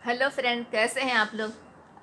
Hello friend, कैसे हैं आप लोग।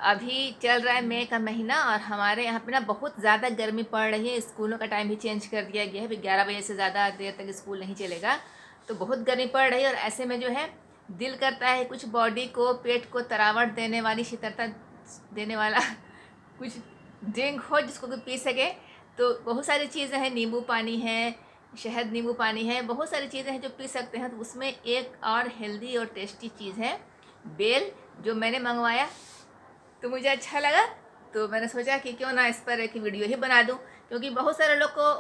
अभी चल रहा है मई का महीना और हमारे यहाँ पे ना बहुत ज़्यादा गर्मी पड़ रही है। स्कूलों का टाइम भी चेंज कर दिया गया है, 11 बजे से ज़्यादा देर तक स्कूल नहीं चलेगा। तो बहुत गर्मी पड़ रही है और ऐसे में जो है दिल करता है कुछ बॉडी को, पेट को तरावट देने वाली, शीतलता देने वाला कुछ ड्रिंक हो जिसको कोई पी सके। तो बहुत सारी चीज़ें हैं, नींबू पानी है, शहद नींबू पानी है, बहुत सारी चीज़ें हैं जो पी सकते हैं। तो उसमें एक और हेल्दी और टेस्टी चीज़ है बेल, जो मैंने मंगवाया तो मुझे अच्छा लगा। तो मैंने सोचा कि क्यों ना इस पर एक वीडियो ही बना दूं, क्योंकि बहुत सारे लोग को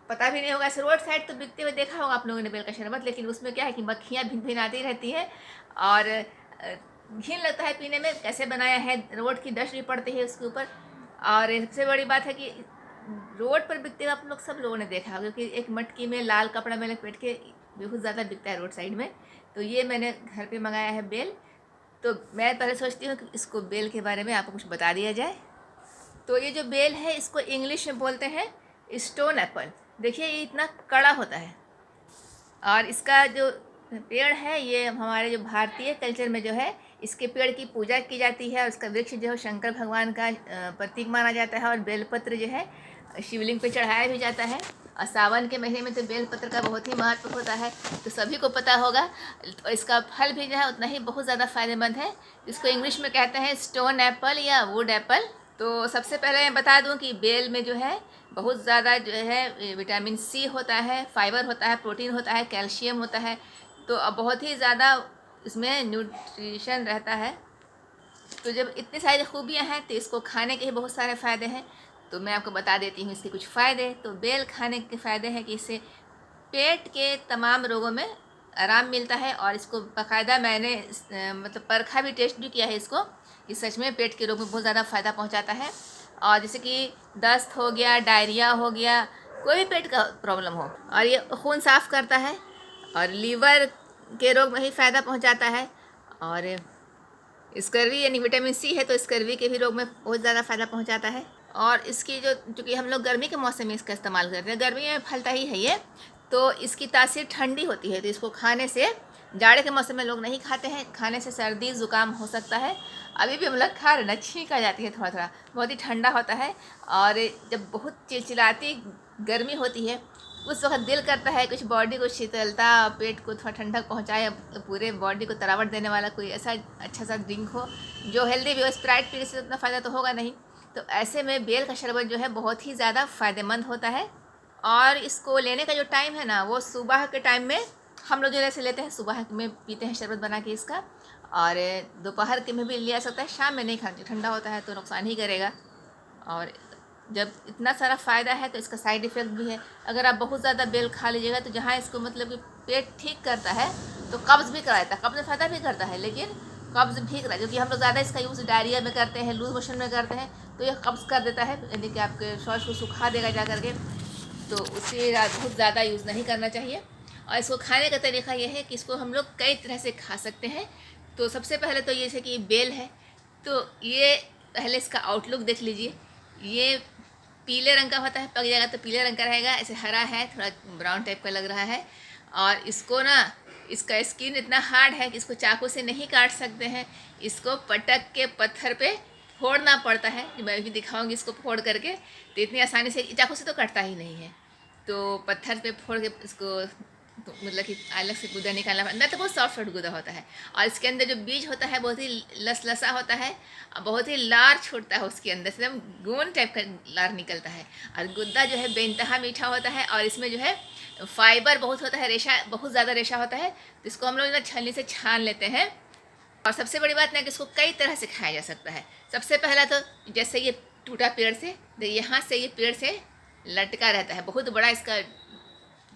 पता भी नहीं होगा। ऐसे रोड साइड तो बिकते हुए देखा होगा आप लोगों ने बेल का शरबत, लेकिन उसमें क्या है कि मक्खियाँ भिन भिन आती रहती हैं और घिन लगता है पीने में। कैसे बनाया है, रोड की डस्ट भी पड़ती है उसके ऊपर। और सबसे बड़ी बात है कि रोड पर बिकते हुए आप लोग सब लोगों ने देखा होगा, क्योंकि एक मटकी में लाल कपड़ा में लपेट के बहुत ज़्यादा बिकता है रोड साइड में। तो ये मैंने घर पे मंगाया है बेल। तो मैं पहले सोचती हूँ कि इसको बेल के बारे में आपको कुछ बता दिया जाए। तो ये जो बेल है इसको इंग्लिश में बोलते हैं स्टोन एप्पल। देखिए ये इतना कड़ा होता है और इसका जो पेड़ है ये हमारे जो भारतीय कल्चर में जो है इसके पेड़ की पूजा की जाती है और इसका वृक्ष जो है शंकर भगवान का प्रतीक माना जाता है। और बेलपत्र जो है शिवलिंग पे चढ़ाया भी जाता है। और सावन के महीने में तो बेलपत्र का बहुत ही महत्व होता है, तो सभी को पता होगा। तो इसका फल भी जो है उतना ही बहुत ज़्यादा फायदेमंद है। इसको इंग्लिश में कहते हैं स्टोन एप्पल या वुड एप्पल। तो सबसे पहले मैं बता दूं कि बेल में जो है बहुत ज़्यादा जो है विटामिन सी होता है, फाइबर होता है, प्रोटीन होता है, कैल्शियम होता है। तो अब बहुत ही ज़्यादा इसमें न्यूट्रिशन रहता है। तो जब इतनी सारी खूबियाँ हैं तो इसको खाने के ही बहुत सारे फ़ायदे हैं। तो मैं आपको बता देती हूँ इसके कुछ फ़ायदे। तो बेल खाने के फ़ायदे हैं कि इससे पेट के तमाम रोगों में आराम मिलता है। और इसको बाकायदा मैंने मतलब परखा भी, टेस्ट भी किया है इसको, कि सच में पेट के रोग में बहुत ज़्यादा फ़ायदा पहुंचाता है। और जैसे कि दस्त हो गया, डायरिया हो गया, कोई भी पेट का प्रॉब्लम हो, और ये खून साफ़ करता है और लीवर के रोग में ही फ़ायदा पहुंचाता है। और स्कर्वी यानी विटामिन सी है तो स्कर्वी के भी रोग में बहुत ज़्यादा फ़ायदा पहुंचाता है। और इसकी जो, चूँकि हम लोग गर्मी के मौसम में इसका इस्तेमाल करते हैं, गर्मी में फलता ही है ये, तो इसकी तासीर ठंडी होती है। तो इसको खाने से, जाड़े के मौसम में लोग नहीं खाते हैं, खाने से सर्दी ज़ुकाम हो सकता है। अभी भी हम लोग खा रहे ना, छींक आ जाती है थोड़ा थोड़ा, बहुत ही ठंडा होता है। और जब बहुत चिलचिलाती गर्मी होती है उस वक्त दिल करता है कुछ बॉडी को शीतलता, पेट को थोड़ा ठंडक पहुंचाए, पूरे बॉडी को तरावट देने वाला कोई ऐसा अच्छा सा ड्रिंक हो जो हेल्दी भी हो। स्प्राइट पीने से उतना फ़ायदा तो होगा नहीं। तो ऐसे में बेल का शरबत जो है बहुत ही ज़्यादा फ़ायदेमंद होता है। और इसको लेने का जो टाइम है ना, वो सुबह के टाइम में हम लोग जो ऐसे लेते हैं, सुबह में पीते हैं शरबत बना के इसका। और दोपहर के में भी लिया सकता है, शाम में नहीं खाना, ठंडा होता है तो नुकसान ही करेगा। और जब इतना सारा फ़ायदा है तो इसका साइड इफ़ेक्ट भी है। अगर आप बहुत ज़्यादा बेल खा लीजिएगा तो जहाँ इसको मतलब कि पेट ठीक करता है तो कब्ज़ भी कराता है, कब्ज़ में फ़ायदा भी करता है, लेकिन कब्ज़ भी कराता है, क्योंकि हम लोग ज़्यादा इसका यूज़ डायरिया में करते हैं, लूज मोशन में करते हैं, तो यह कब्ज़ कर देता है, यानी कि आपके शौच को सुखा देगा जा करके। तो उसे बहुत ज़्यादा यूज़ नहीं करना चाहिए। और इसको खाने का तरीका यह है कि इसको हम लोग कई तरह से खा सकते हैं। तो सबसे पहले तो ये जैसे कि बेल है, तो ये पहले इसका आउटलुक देख लीजिए। ये पीले रंग का होता है, पक जाएगा तो पीले रंग का रहेगा। ऐसे हरा है, थोड़ा ब्राउन टाइप का लग रहा है। और इसको ना, इसका स्किन इतना हार्ड है कि इसको चाकू से नहीं काट सकते हैं, इसको पटक के पत्थर पे फोड़ना पड़ता है। मैं भी दिखाऊंगी इसको फोड़ करके। तो इतनी आसानी से चाकू से तो कटता ही नहीं है, तो पत्थर पे फोड़ के इसको, तो मतलब कि अलग से गूदा निकालना, अंदर तो बहुत सॉफ्ट सॉफ्ट गूदा होता है। और इसके अंदर जो बीज होता है बहुत ही लसलसा होता है और बहुत ही लार छूटता है उसके अंदर से, एकदम गोंद टाइप का लार निकलता है। और गुद्दा जो है बेइंतहा मीठा होता है और इसमें जो है फाइबर बहुत होता है, रेशा बहुत ज़्यादा रेशा होता है। तो इसको हम लोग ना छलनी से छान लेते हैं। और सबसे बड़ी बात ना कि इसको कई तरह से खाया जा सकता है। सबसे पहला तो जैसे ये टूटा पेड़ से, तो यहाँ से ये पेड़ से लटका रहता है, बहुत बड़ा इसका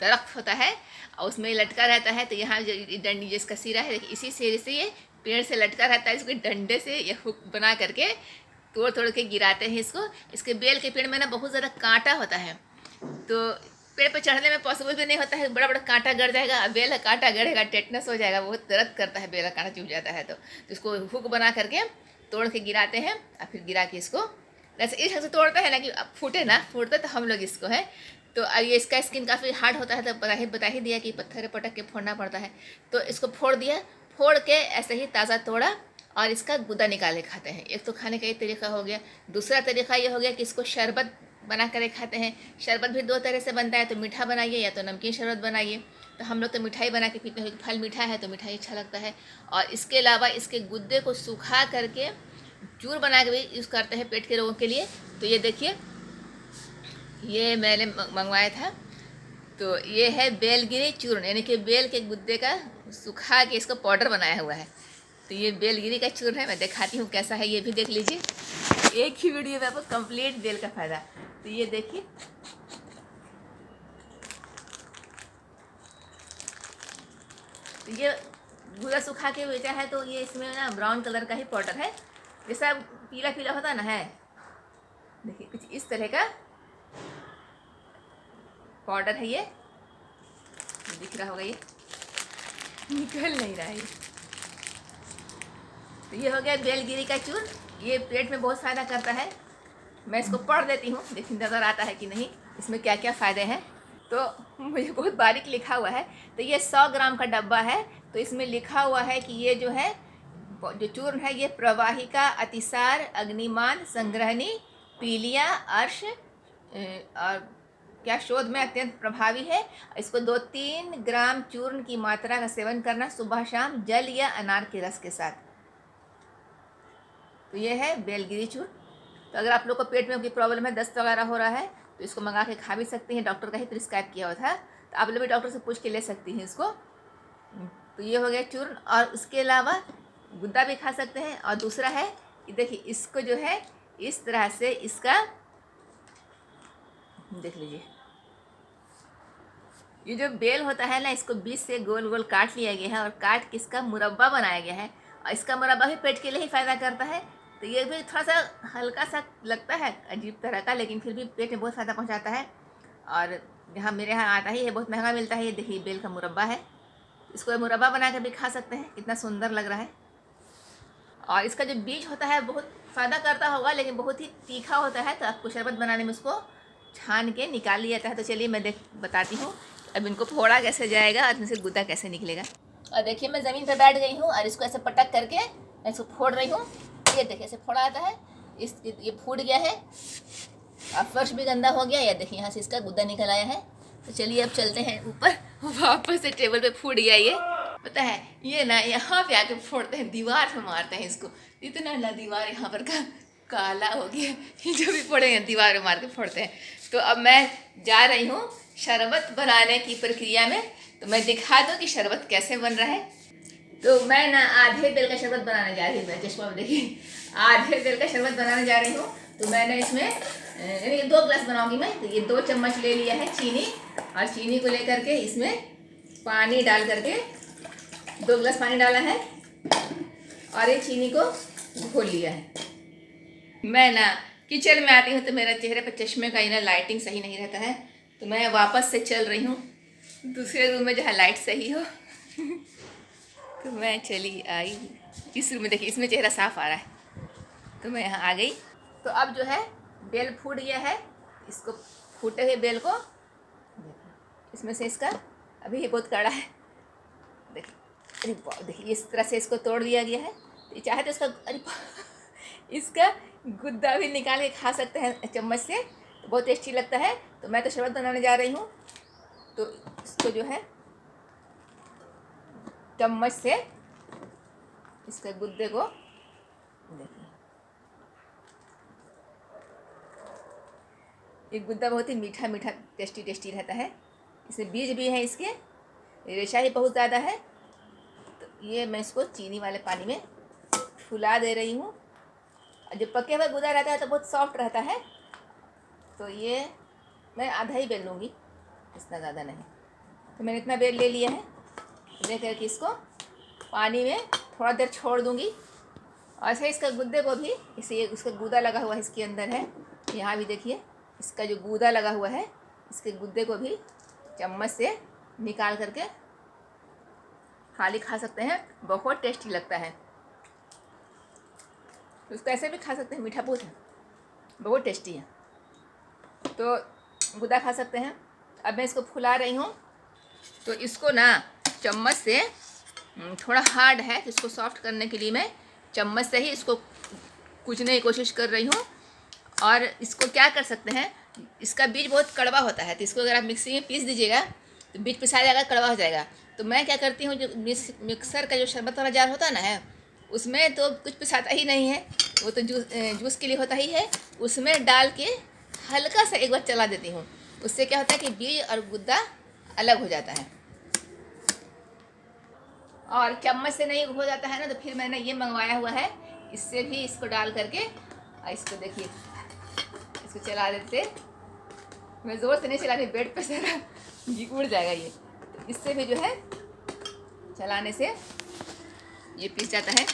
दरख्त होता है और उसमें लटका रहता है। तो यहाँ जो डंडी जिसका सिरा है, इसी सिरे से ये पेड़ से लटका रहता है। इसको डंडे से ये हुक बना करके तोड़ तोड़ के गिराते हैं इसको। इसके बेल के पेड़ में ना बहुत ज़्यादा कांटा होता है, तो पेड़ पर चढ़ने में पॉसिबल भी नहीं होता है, बड़ा बड़ा कांटा गड़ जाएगा, बेल का कांटा गड़ेगा, टेटनस हो जाएगा, बहुत दर्द करता है, बेल का कांटा चुभ जाता है। तो इसको हुक बना करके तोड़ के गिराते हैं और फिर गिरा के इसको वैसे इस ढंग से तोड़ता है ना कि अब फूटे ना, फूटता तो हम लोग इसको है। तो ये इसका स्किन काफ़ी हार्ड होता है, तो बता ही दिया कि पत्थर पटक के फोड़ना पड़ता है। तो इसको फोड़ दिया, फोड़ के ऐसे ही ताज़ा तोड़ा और इसका गुदा निकाल के खाते हैं। एक तो खाने का एक तरीका हो गया। दूसरा तरीका ये हो गया कि इसको शरबत बना कर खाते हैं। शरबत भी दो तरह से बनता है, तो मीठा बनाइए या तो नमकीन शरबत बनाइए। तो हम लोग तो मिठाई बना के पीते हैं, फल मीठा है तो मिठाई अच्छा लगता है। और इसके अलावा इसके गुद्दे को सूखा करके चूर बना के भी यूज़ करते हैं पेट के रोगों के लिए। तो ये देखिए, ये मैंने मंगवाया था। तो ये है बेलगिरी चूर्ण, यानी कि बेल के गुद्दे का सुखा के इसको पाउडर बनाया हुआ है। तो ये बेलगिरी का चूर्ण है, मैं दिखाती हूँ कैसा है, ये भी देख लीजिए। एक ही वीडियो में आपको कंप्लीट बेल का फ़ायदा। तो ये देखिए, तो ये गुदा सुखा के बेचा है। तो ये इसमें ना ब्राउन कलर का ही पाउडर है, जैसा पीला पीला होता ना है, देखिए कुछ इस तरह का पाउडर है। ये दिख रहा होगा, ये निकल नहीं रहा है। तो ये हो गया बेलगिरी का चूर्ण। ये पेट में बहुत फ़ायदा करता है। मैं इसको पढ़ देती हूँ, देखिए नज़र आता है कि नहीं इसमें क्या क्या फ़ायदे हैं। तो मुझे बहुत बारीक लिखा हुआ है। तो ये 100 ग्राम का डब्बा है। तो इसमें लिखा हुआ है कि ये जो है, जो चूर्ण है, ये प्रवाहिका, अतिसार, अग्निमान, संग्रहणी, पीलिया, अर्श और क्या शोध में अत्यंत प्रभावी है। इसको 2-3 ग्राम चूर्ण की मात्रा का सेवन करना सुबह शाम, जल या अनार के रस के साथ। तो ये है बेलगिरी चूर्ण। तो अगर आप लोग को पेट में कोई प्रॉब्लम है, दस्त वगैरह हो रहा है, तो इसको मंगा के खा भी सकती हैं। डॉक्टर का ही प्रिस्क्राइब किया हुआ था, तो आप लोग भी डॉक्टर से पूछ के ले सकती हैं इसको। तो ये हो गया चूर्ण। और उसके अलावा गुद्दा भी खा सकते हैं। और दूसरा है कि देखिए, इसको जो है इस तरह से इसका देख लीजिए, ये जो बेल होता है ना, इसको बीच से गोल गोल काट लिया गया है और काट के इसका मुरब्बा बनाया गया है। और इसका मुरब्बा भी पेट के लिए ही फ़ायदा करता है। तो ये भी थोड़ा सा हल्का सा लगता है अजीब तरह का, लेकिन फिर भी पेट में बहुत फ़ायदा पहुंचाता है। और यहाँ मेरे यहाँ आता ही है, बहुत महंगा मिलता है। ये देखिए बेल का मुरब्बा है, इसको मुरब्बा बना कर भी खा सकते हैं, कितना सुंदर लग रहा है। और इसका जो बीज होता है बहुत फ़ायदा करता होगा, लेकिन बहुत ही तीखा होता है। तो आपको शरबत बनाने में उसको छान के निकाल लिया जाता है। तो चलिए मैं बताती हूँ अब इनको फोड़ा कैसे जाएगा और इनसे गुद्दा कैसे निकलेगा। और देखिए, मैं ज़मीन पर बैठ गई हूँ और इसको ऐसे पटक करके मैं इसको फोड़ रही हूँ। ये देखिए ऐसे फोड़ा आता है, ये फूट गया है। अब फर्श भी गंदा हो गया। या देखिए यहाँ से इसका गुद्दा निकल आया है। तो चलिए अब चलते हैं ऊपर, वापस से टेबल पे फूट गया ये। पता है, ये ना यहाँ पे आके फोड़ते हैं, दीवार पे मारते हैं इसको। इतना ना दीवार यहाँ पर का काला हो गया, जो भी फोड़े हैं दीवार पे मार के फोड़ते हैं। तो अब मैं जा रही हूँ शरबत बनाने की प्रक्रिया में। तो मैं दिखा दूँ कि शरबत कैसे बन रहा है। तो मैं ना आधे बेल का शरबत बनाने जा रही हूँ। मैं चश्मा में देखिए, आधे बेल का शरबत बनाने जा रही हूँ। तो मैंने इसमें 2 गिलास बनाऊंगी मैं। तो ये 2 चम्मच ले लिया है चीनी। और चीनी को लेकर के इसमें पानी डाल करके 2 गिलास पानी डाला है और ये चीनी को घोल लिया है। मैं ना किचन में आती हूँ तो मेरा चेहरे पर चश्मे का ना लाइटिंग सही नहीं रहता है। तो मैं वापस से चल रही हूँ दूसरे रूम में जहाँ लाइट सही हो। तो मैं चली आई इस रूम में, देखिए इसमें चेहरा साफ आ रहा है। तो मैं यहाँ आ गई। तो अब जो है बेल फूट गया है। इसको फूटे हुए बेल को इसमें से इसका, अभी ये बहुत कड़ा है, देखिए, अरे देखिए इस तरह से इसको तोड़ दिया गया है। तो चाहे तो इसका, अरे इसका गुद्दा भी निकाल के खा सकते हैं चम्मच से, तो बहुत टेस्टी लगता है। तो मैं तो शरबत बनाने जा रही हूँ। तो इसको जो है चम्मच से इसके गुद्दे को देखिए, ये गुद्दा बहुत ही मीठा मीठा टेस्टी टेस्टी रहता है। इसमें बीज भी है, इसके रेशा ही बहुत ज़्यादा है। तो ये मैं इसको चीनी वाले पानी में फुला दे रही हूँ। जब पके हुआ गुद्दा रहता है तो बहुत सॉफ्ट रहता है। तो ये मैं आधा ही बेल लूँगी, इतना ज़्यादा नहीं। तो मैंने इतना बेल ले लिया है। ले करके इसको पानी में थोड़ा देर छोड़ दूँगी। और ऐसे इसका गुद्दे को भी, इसे उसका गूदा लगा हुआ है इसके अंदर है, यहाँ भी देखिए इसका जो गूदा लगा हुआ है, इसके गुद्दे को भी चम्मच से निकाल करके खाली खा सकते हैं। बहुत टेस्टी लगता है। तो उसको ऐसे भी खा सकते हैं, मीठा बहुत है, बहुत टेस्टी है। तो गुद्दा खा सकते हैं। अब मैं इसको फुला रही हूँ। तो इसको ना चम्मच से, थोड़ा हार्ड है तो इसको सॉफ्ट करने के लिए मैं चम्मच से ही इसको कूचने की कोशिश कर रही हूँ। और इसको क्या कर सकते हैं, इसका बीज बहुत कड़वा होता है, तो इसको अगर आप मिक्सी में पीस दीजिएगा तो बीज पिसा जाएगा, कड़वा हो जाएगा। तो मैं क्या करती हूँ, जो मिक्सर का जो शरबत वाला जार होता है ना है, उसमें तो कुछ पिसाता ही नहीं है, वो तो जूस के लिए होता ही है। उसमें डाल के हल्का सा एक बार चला देती हूँ। उससे क्या होता है कि बीज और गुद्दा अलग हो जाता है। और चम्मच से नहीं हो जाता है ना, तो फिर मैंने ये मंगवाया हुआ है, इससे भी इसको डाल करके इसको देखिए, इसको चला देते। मैं ज़ोर से नहीं चला रही, बेड पे से उड़ जाएगा ये। तो इससे भी जो है चलाने से ये पिस जाता है।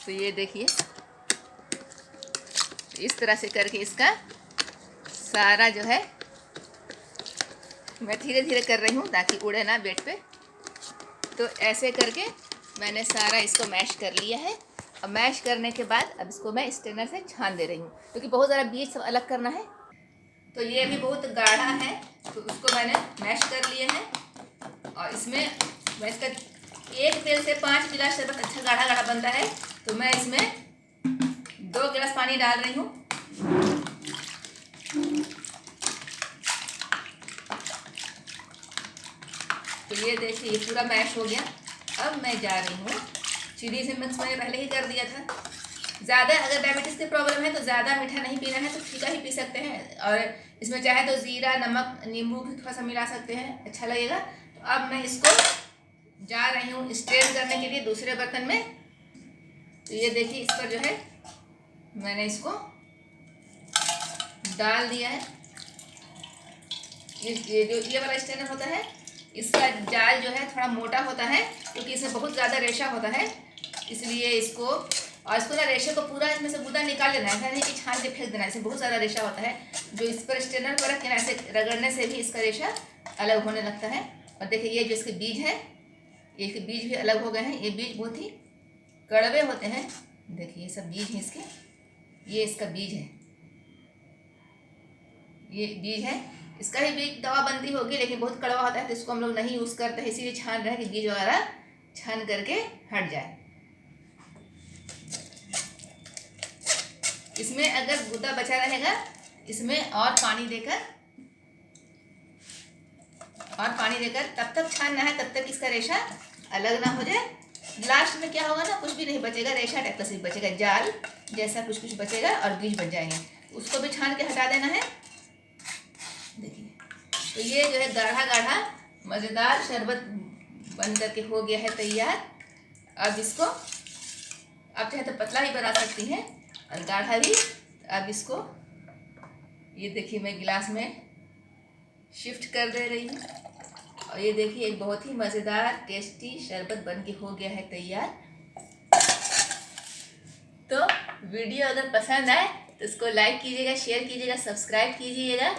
तो ये देखिए, इस तरह से करके इसका सारा जो है मैं धीरे धीरे कर रही हूँ ताकि उड़े ना बेड पे। तो ऐसे करके मैंने सारा इसको मैश कर लिया है। अब मैश करने के बाद अब इसको मैं स्ट्रेनर से छान दे रही हूँ, क्योंकि बहुत ज़्यादा बीज सब अलग करना है। तो ये भी बहुत गाढ़ा है, तो उसको मैंने मैश कर लिया है। और इसमें मैं इसका 1 तेल से 5 गिलास शरबत अच्छा गाढ़ा गाढ़ा बनता है। तो मैं इसमें 2 गिलास पानी डाल रही हूँ। तो ये देखिए, ये पूरा मैश हो गया। अब मैं जा रही हूँ, चीनी से मिक्स मैंने पहले ही कर दिया था। ज़्यादा अगर डायबिटीज़ की प्रॉब्लम है तो ज़्यादा मीठा नहीं पीना है, तो फीका ही पी सकते हैं। और इसमें चाहे तो ज़ीरा, नमक, नींबू भी थोड़ा सा मिला सकते हैं, अच्छा लगेगा। तो अब मैं इसको जा रही हूँ स्ट्रेन करने के लिए दूसरे बर्तन में। तो ये देखिए, इस पर जो है मैंने इसको डाल दिया है। ये जो ये वाला स्ट्रेनर होता है, इसका जाल जो है थोड़ा मोटा होता है, क्योंकि इसमें बहुत ज़्यादा रेशा होता है, इसलिए इसको ना रेशे को पूरा इसमें से गुदा निकाल लेना है, ऐसा नहीं कि छान के फेंक देना है। इसमें बहुत ज़्यादा रेशा होता है, जो इस पर स्ट्रेनर पर रख के ऐसे रगड़ने से भी इसका रेशा अलग होने लगता है। और देखिए, ये जो इसके बीज है, ये इसके बीज भी अलग हो गए हैं। ये बीज बहुत ही कड़वे होते हैं। देखिए, ये सब बीज हैं इसके, ये इसका बीज है, ये बीज है। इसका ही बीज दवा बनती होगी, लेकिन बहुत कड़वा होता है, तो इसको हम लोग नहीं यूज़ करते हैं, इसीलिए छान रहे हैं कि बीज वगैरह छान करके हट जाए। इसमें अगर गुदा बचा रहेगा, इसमें और पानी देकर तब तक छानना है, तब तक इसका रेशा अलग ना हो जाए। लास्ट में क्या होगा ना, कुछ भी नहीं बचेगा, रेशा टाइप का सिर्फ बचेगा, जाल जैसा कुछ कुछ बचेगा और बीज बच जाएंगे। उसको भी छान के हटा देना है। देखिए, तो ये जो है गाढ़ा गाढ़ा मज़ेदार शरबत बन करके हो गया है तैयार। अब इसको आप चाहे तो पतला ही बना सकती हैं और गाढ़ा भी। अब इसको ये देखिए, मैं गिलास में शिफ्ट कर दे रही हूँ। और ये देखिए, एक बहुत ही मज़ेदार टेस्टी शरबत बन के हो गया है तैयार। तो वीडियो अगर पसंद आए तो इसको लाइक कीजिएगा, शेयर कीजिएगा, सब्सक्राइब कीजिएगा।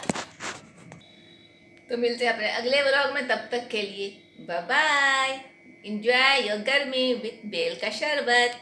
तो मिलते हैं अपने अगले व्लॉग में, तब तक के लिए बाय बाय। एंजॉय योर गर्मी विथ बेल का शरबत।